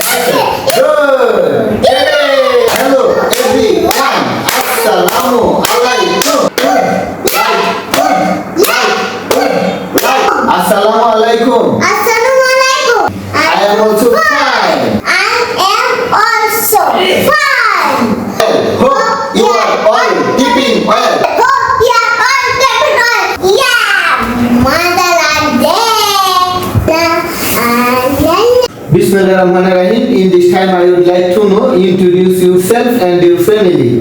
Good. Hello everyone. Assalamu alaikum. Assalamu alaikum. Assalamu alaikum. I am also fine. I am also fine. Hope you are all keeping well. Hope you are all keeping well. Yeah, motherland day. Bismillahirrahmanirrahim. In this time I would like to know, introduce yourself and your family.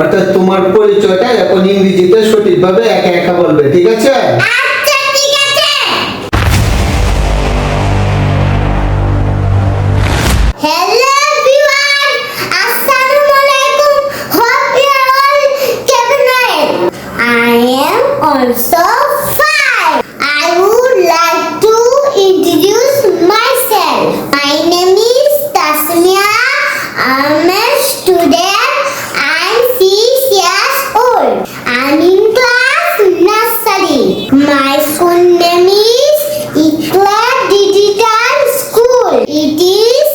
অর্থাৎ তোমার পরিচয়টা এখন ইংরেজিতে সঠিকভাবে একা একা বলবে, ঠিক আছে? আচ্ছা, ঠিক আছে। Hello everyone. Assalamu alaikum. Hope you are all keeping well. I am also fine. I would like to introduce myself. My name is Tasmia. I'm a student. I'm 6 years old. I'm in class nursery. My school name is Ikla Digital School. It is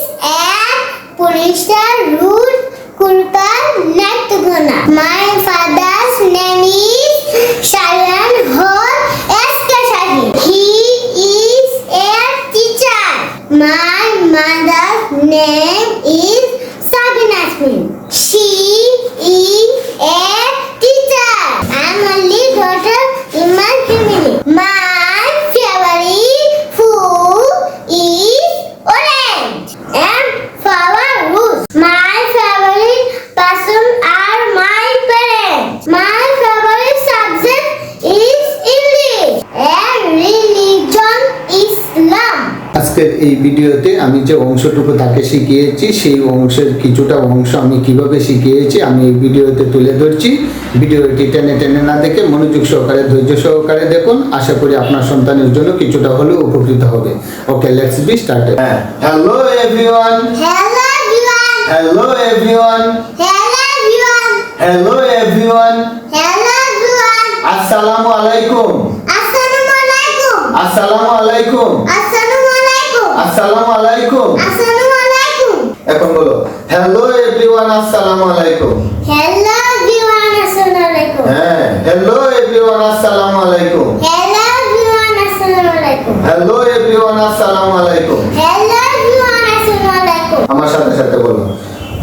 at Purisha Road, Kurka, Natgona. My father's name is Shayan Hor Eskashari. He is a teacher. My mother's name is Sabinasmin. She is a teacher. I'm only daughter in my family. My favorite food is orange and flower roots. My favorite person are my parents. My favorite subject is English and religion Islam. আজকের এই ভিডিওতে আমি যে অংশটুকু তাকে শিখিয়েছি সেই অংশের কিছুটা অংশ আমি কিভাবে শিখিয়েছি আমি এই ভিডিওতে তুলে ধরছি। ভিডিওটি টেনে টেনে না দেখে মনোযোগ সহকারে ধৈর্য সহকারে দেখুন। আশা করি আপনার সন্তানের জন্য কিছুটা হলেও উপকৃত হবে। Okay, let's be started. Hello everyone. Hello everyone. Hello everyone. Hello everyone. Hello everyone. Hello everyone. আসসালামু আলাইকুম। Assalamu alaikum. আসসালামু আলাইকুম। Assalamu alaikum. আসসালামু আলাইকুম। Assalamu alaikum. এখন বলো, হ্যালো এভরিওয়ান, আসসালামু আলাইকুম। Hello everyone. Assalamu alaikum. হ্যাঁ, হ্যালো এভরিওয়ান, আসসালামু আলাইকুম। Hello everyone. Assalamu alaikum. Hello everyone, আসসালামু আলাইকুম। Hello everyone. Assalamu alaikum. আমার সাথে সাথে বলো,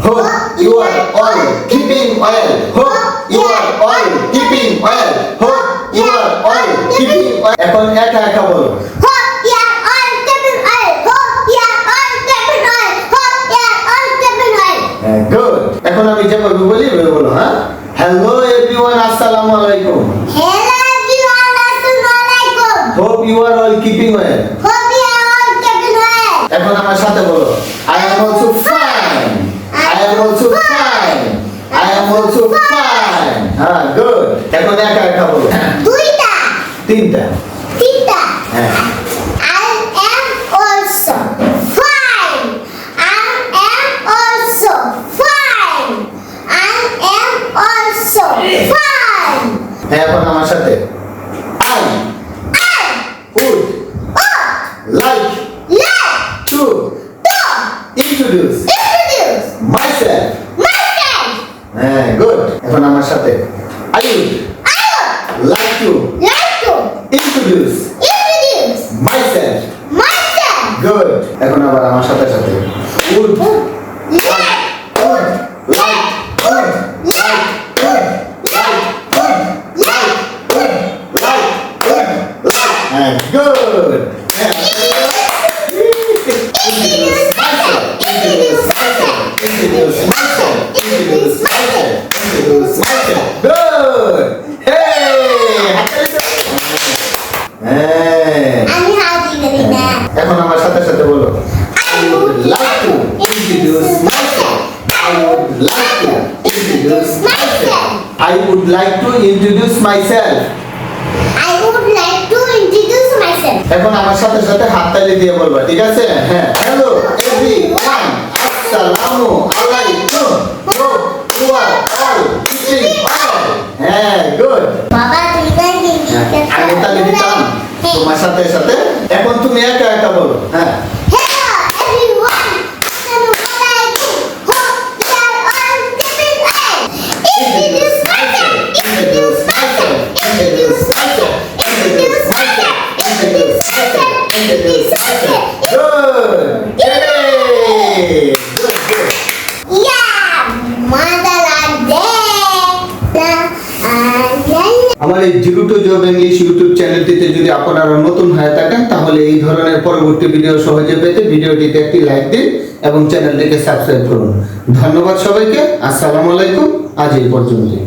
hope you are all keeping well. Hope you are all keeping well. Hope you are all keeping well. এখন একা একা বলো। Hope you are all keeping well. Hope you are all keeping well. Hope you are all keeping well. হ্যাঁ, good. এখন আমি যেভাবে বলি ওইভাবে বলো। হ্যাঁ, হ্যালো এভরিওয়ান, আসসালামু আলাইকুম। Hello everyone. Assalamu alaikum. Hope you are all keeping well. Hope you are all keeping well. এখন আমার সাথে বলো, I am also fine. I am also fine. I am also fine. হ্যাঁ, গুড। এখন একা একা বলো। দুইটা তিনটা। তিনটা হ্যাঁ, I am also fine. I am also fine. I am also fine. হ্যাঁ, এখন আমার সাথে I would like to introduce Introduce myself. myself. হ্যাঁ, গুড। এখন আমার সাথে I would I would like to like to introduce introduce myself. myself. Good. এখন আবার আমার সাথে সাথে would Like would like would like would like would like would like would like. হ্যাঁ, গুড। হ্যাঁ, introduce myself, introduce myself, introduce myself, introduce myself, introduce myself. Good. Hey. হ্যাঁ, আমি হাজি করি না। এখন আমার সাথে সাথে বলো, I would like to introduce myself. I would like to introduce myself. I would like to introduce myself. I would like to introduce myself. এখন আমার সাথে সাথে হাততালি দিয়ে বলবা, ঠিক আছে? হ্যাঁ, হ্যালো এভরিওয়ান, আসসালামু আলাইকুম। Hope you are all keeping well. হ্যাঁ, গুড। বাবা তুই নাকি আগে তালি দিতাম তোমার সাথে সাথে। এখন তুমি একা একা বলো। হ্যাঁ, Hello everyone. Assalamu আমার এই zero to job English YouTube চ্যানেলটিতে যদি আপনারা নতুন হয়ে থাকেন তাহলে এই ধরনের পরবর্তী ভিডিও সহজে পেতে ভিডিওটিতে একটি লাইক দিন এবং চ্যানেলটিকে সাবস্ক্রাইব করুন। ধন্যবাদ সবাইকে। আসসালামু আলাইকুম। আজ এই পর্যন্তই।